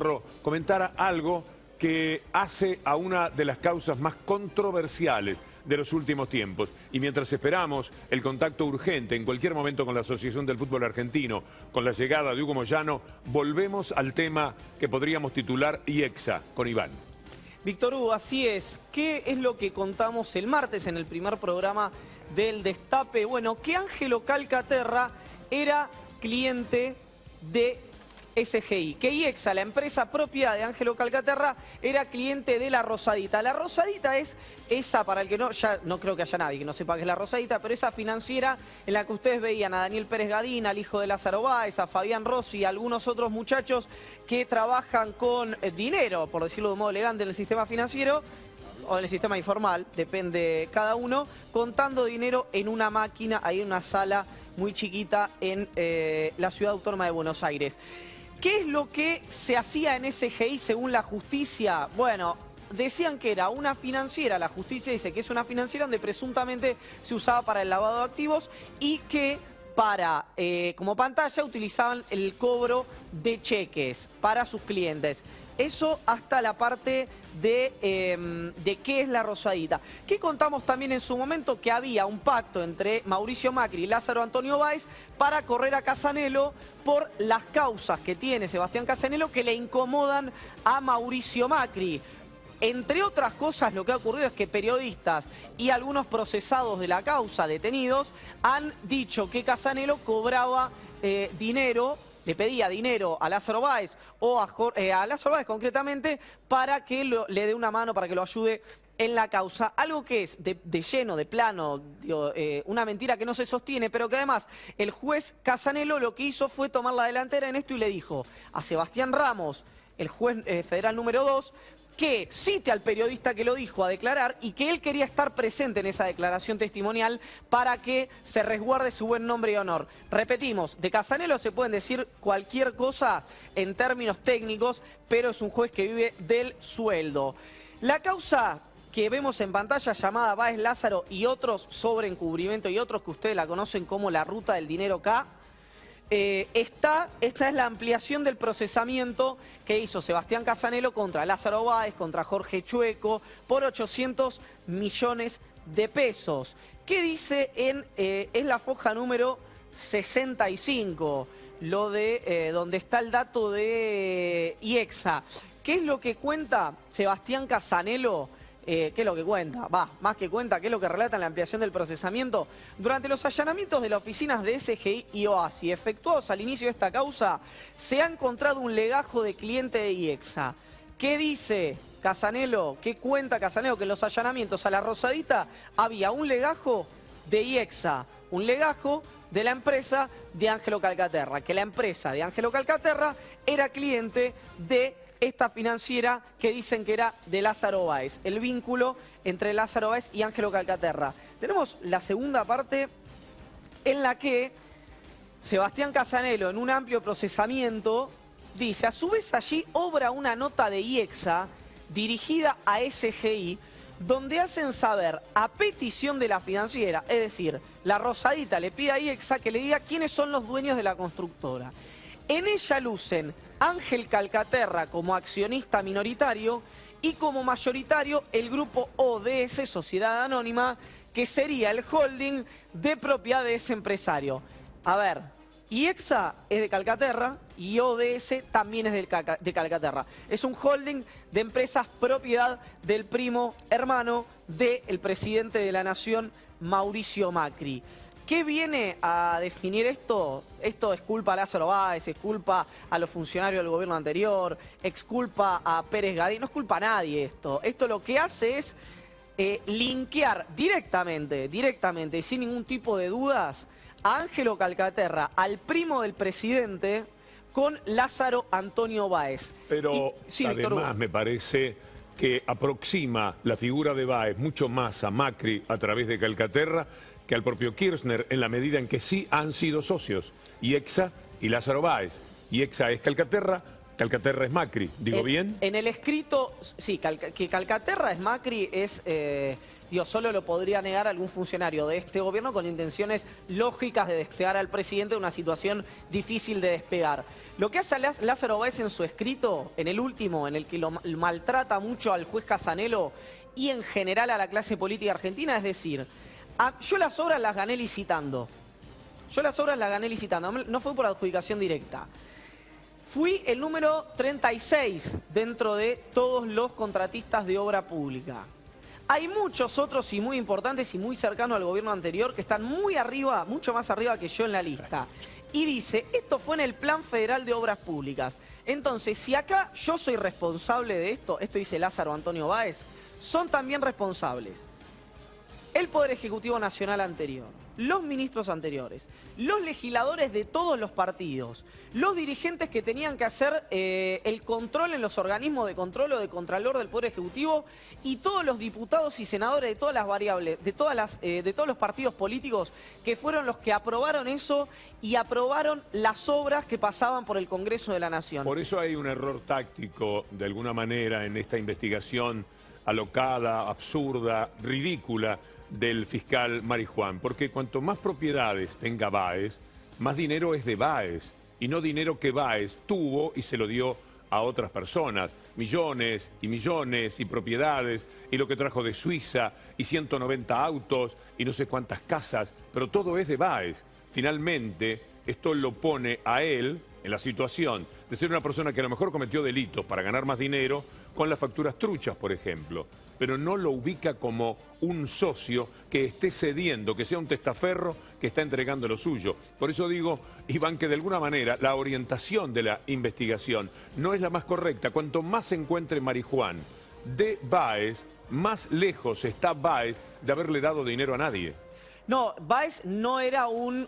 Navarro comentara algo que hace a una de las causas más controversiales de los últimos tiempos. Y mientras esperamos el contacto urgente en cualquier momento con la Asociación del Fútbol Argentino, con la llegada de Hugo Moyano, volvemos al tema que podríamos titular IEXA con Iván. Víctor Hugo, así es. ¿Qué es lo que contamos el martes en el primer programa del Destape? Bueno, que Ángelo Calcaterra era cliente de SGI, que IEXA, la empresa propia de Ángelo Calcaterra, era cliente de La Rosadita. La Rosadita es esa, para el que no, ya no creo que haya nadie que no sepa qué es La Rosadita, pero esa financiera en la que ustedes veían a Daniel Pérez Gadín, al hijo de Lázaro Báez, a Fabián Rossi y a algunos otros muchachos que trabajan con dinero, por decirlo de un modo elegante, en el sistema financiero, o en el sistema informal, depende cada uno, contando dinero en una máquina, ahí en una sala muy chiquita en la Ciudad Autónoma de Buenos Aires. ¿Qué es lo que se hacía en SGI según la justicia? Bueno, decían que era una financiera, la justicia dice que es una financiera donde presuntamente se usaba para el lavado de activos y que para, como pantalla, utilizaban el cobro de cheques para sus clientes. Eso hasta la parte de qué es La Rosadita. ¿Qué contamos también en su momento? Que había un pacto entre Mauricio Macri y Lázaro Antonio Báez para correr a Casanelo por las causas que tiene Sebastián Casanelo que le incomodan a Mauricio Macri. Entre otras cosas, lo que ha ocurrido es que periodistas y algunos procesados de la causa, detenidos, han dicho que Casanelo cobraba dinero, le pedía dinero a Lázaro Báez, o a Lázaro Báez concretamente, para que le dé una mano, para que lo ayude en la causa. Algo que es de lleno, de plano, digo, una mentira que no se sostiene, pero que además el juez Casanelo lo que hizo fue tomar la delantera en esto y le dijo a Sebastián Ramos, el juez federal número 2, que cite al periodista que lo dijo a declarar y que él quería estar presente en esa declaración testimonial para que se resguarde su buen nombre y honor. Repetimos, de Casanelo se pueden decir cualquier cosa en términos técnicos, pero es un juez que vive del sueldo. La causa que vemos en pantalla llamada Báez Lázaro y otros sobre encubrimiento y otros que ustedes la conocen como la ruta del dinero K, esta es la ampliación del procesamiento que hizo Sebastián Casanelo contra Lázaro Báez, contra Jorge Chueco, por 800 millones de pesos. ¿Qué dice es la foja número 65, lo de donde está el dato de IEXA? ¿Qué es lo que cuenta Sebastián Casanelo? ¿Qué es lo que cuenta? Más que cuenta, ¿qué es lo que relata en la ampliación del procesamiento? Durante los allanamientos de las oficinas de SGI y OASI efectuados al inicio de esta causa, se ha encontrado un legajo de cliente de IEXA. ¿Qué dice Casanelo? ¿Qué cuenta Casanelo? Que en los allanamientos a La Rosadita había un legajo de IEXA, un legajo de la empresa de Ángelo Calcaterra, que la empresa de Ángelo Calcaterra era cliente de esta financiera que dicen que era de Lázaro Báez, el vínculo entre Lázaro Báez y Ángelo Calcaterra. Tenemos la segunda parte en la que Sebastián Casanelo, en un amplio procesamiento, dice, a su vez allí obra una nota de IEXA dirigida a SGI, donde hacen saber a petición de la financiera, es decir, La Rosadita le pide a IEXA que le diga quiénes son los dueños de la constructora. En ella lucen Ángel Calcaterra como accionista minoritario y como mayoritario el grupo ODS, Sociedad Anónima, que sería el holding de propiedad de ese empresario. A ver, IEXA es de Calcaterra y ODS también es de Calcaterra. Es un holding de empresas propiedad del primo hermano del presidente de la Nación, Mauricio Macri. ¿Qué viene a definir esto? Esto es culpa a Lázaro Báez, es culpa a los funcionarios del gobierno anterior, es culpa a Pérez Gadín, no es culpa a nadie esto. Esto lo que hace es linkear directamente y sin ningún tipo de dudas a Ángelo Calcaterra, al primo del presidente, con Lázaro Antonio Báez. Pero sí, además me parece que aproxima la figura de Báez mucho más a Macri a través de Calcaterra que al propio Kirchner, en la medida en que sí han sido socios, IEXA y Lázaro Báez. IEXA es Calcaterra, Calcaterra es Macri, ¿digo bien? En el escrito, sí, que Calcaterra es Macri es... solo lo podría negar algún funcionario de este gobierno con intenciones lógicas de despegar al presidente de una situación difícil de despegar. Lo que hace Lázaro Báez en su escrito, en el último, en el que lo maltrata mucho al juez Casanelo y en general a la clase política argentina, es decir, yo las obras las gané licitando. No fue por adjudicación directa. Fui el número 36 dentro de todos los contratistas de obra pública. Hay muchos otros y muy importantes y muy cercanos al gobierno anterior que están muy arriba, mucho más arriba que yo en la lista. Y dice, esto fue en el Plan Federal de Obras Públicas. Entonces, si acá yo soy responsable de esto dice Lázaro Antonio Báez, son también responsables el Poder Ejecutivo Nacional anterior, los ministros anteriores, los legisladores de todos los partidos, los dirigentes que tenían que hacer el control en los organismos de control o de contralor del Poder Ejecutivo y todos los diputados y senadores de todas las variables, de todos los partidos políticos que fueron los que aprobaron eso y aprobaron las obras que pasaban por el Congreso de la Nación. Por eso hay un error táctico, de alguna manera, en esta investigación alocada, absurda, ridícula, del fiscal Marijuán, porque cuanto más propiedades tenga Báez, más dinero es de Báez, y no dinero que Báez tuvo y se lo dio a otras personas. Millones y propiedades, y lo que trajo de Suiza, y 190 autos, y no sé cuántas casas, pero todo es de Báez. Finalmente, esto lo pone a él en la situación de ser una persona que a lo mejor cometió delitos para ganar más dinero, con las facturas truchas, por ejemplo, pero no lo ubica como un socio que esté cediendo, que sea un testaferro que está entregando lo suyo. Por eso digo, Iván, que de alguna manera la orientación de la investigación no es la más correcta. Cuanto más se encuentre Marijuán de Báez, más lejos está Báez de haberle dado dinero a nadie. No, Báez no era un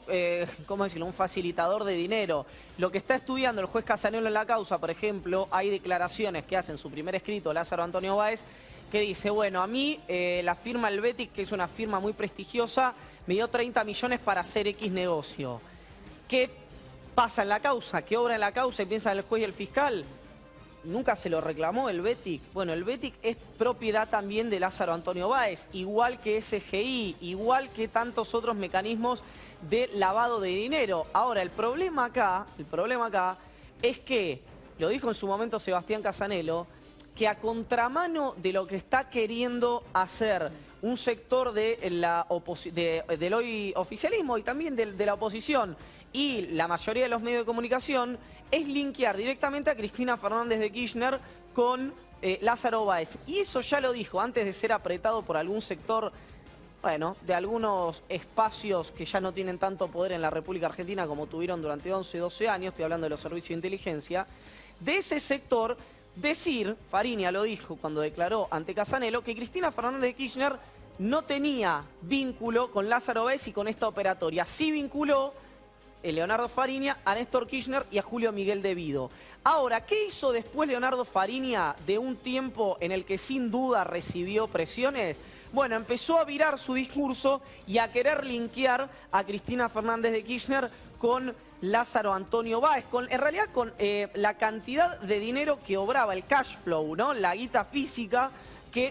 facilitador de dinero. Lo que está estudiando el juez Casanelo en la causa, por ejemplo, hay declaraciones que hace en su primer escrito Lázaro Antonio Báez, que dice, bueno, a mí la firma Helvetic, que es una firma muy prestigiosa, me dio 30 millones para hacer X negocio. ¿Qué pasa en la causa? ¿Qué obra en la causa? Y piensan el juez y el fiscal. Nunca se lo reclamó Helvetic. Bueno, Helvetic es propiedad también de Lázaro Antonio Báez, igual que SGI, igual que tantos otros mecanismos de lavado de dinero. Ahora, el problema acá es que, lo dijo en su momento Sebastián Casanelo, que a contramano de lo que está queriendo hacer un sector del hoy oficialismo y también de la oposición y la mayoría de los medios de comunicación, es linkear directamente a Cristina Fernández de Kirchner con Lázaro Báez. Y eso ya lo dijo antes de ser apretado por algún sector, bueno, de algunos espacios que ya no tienen tanto poder en la República Argentina como tuvieron durante 11, 12 años, estoy hablando de los servicios de inteligencia, de ese sector decir, Fariña lo dijo cuando declaró ante Casanelo, que Cristina Fernández de Kirchner no tenía vínculo con Lázaro Báez y con esta operatoria. Sí vinculó Leonardo Fariña a Néstor Kirchner y a Julio Miguel de Vido. Ahora, ¿qué hizo después Leonardo Fariña de un tiempo en el que sin duda recibió presiones? Bueno, empezó a virar su discurso y a querer linkear a Cristina Fernández de Kirchner con Lázaro Antonio Báez, en realidad con la cantidad de dinero que obraba, el cash flow, ¿no? La guita física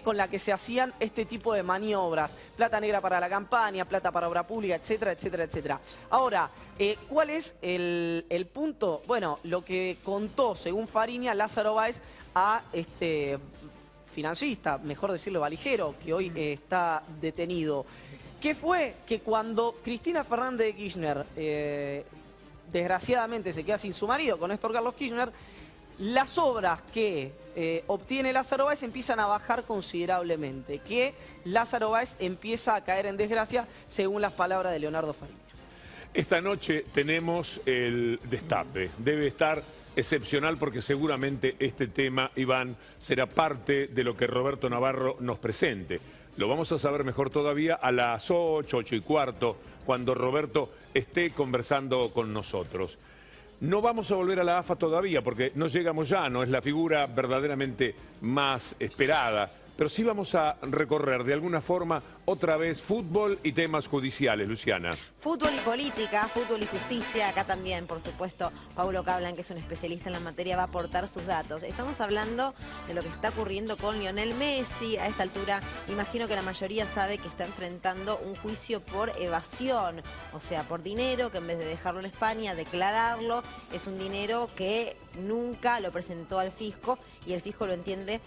con la que se hacían este tipo de maniobras. Plata negra para la campaña, plata para obra pública, etcétera, etcétera, etcétera. Ahora, ¿cuál es el punto? Bueno, lo que contó, según Fariña, Lázaro Báez a este financista, mejor decirlo valijero, que hoy está detenido. ¿Qué fue? Que cuando Cristina Fernández de Kirchner desgraciadamente se queda sin su marido, con Néstor Carlos Kirchner, las obras que obtiene Lázaro Báez empiezan a bajar considerablemente, que Lázaro Báez empieza a caer en desgracia, según las palabras de Leonardo Fariña. Esta noche tenemos el destape. Debe estar excepcional porque seguramente este tema, Iván, será parte de lo que Roberto Navarro nos presente. Lo vamos a saber mejor todavía a las 8, 8:15, cuando Roberto esté conversando con nosotros. No vamos a volver a la AFA todavía porque no llegamos ya, no es la figura verdaderamente más esperada, pero sí vamos a recorrer de alguna forma otra vez fútbol y temas judiciales, Luciana. Fútbol y política, fútbol y justicia. Acá también, por supuesto, Paulo Cablan, que es un especialista en la materia, va a aportar sus datos. Estamos hablando de lo que está ocurriendo con Lionel Messi. A esta altura, imagino que la mayoría sabe que está enfrentando un juicio por evasión. O sea, por dinero que en vez de dejarlo en España, declararlo, es un dinero que nunca lo presentó al fisco y el fisco lo entiende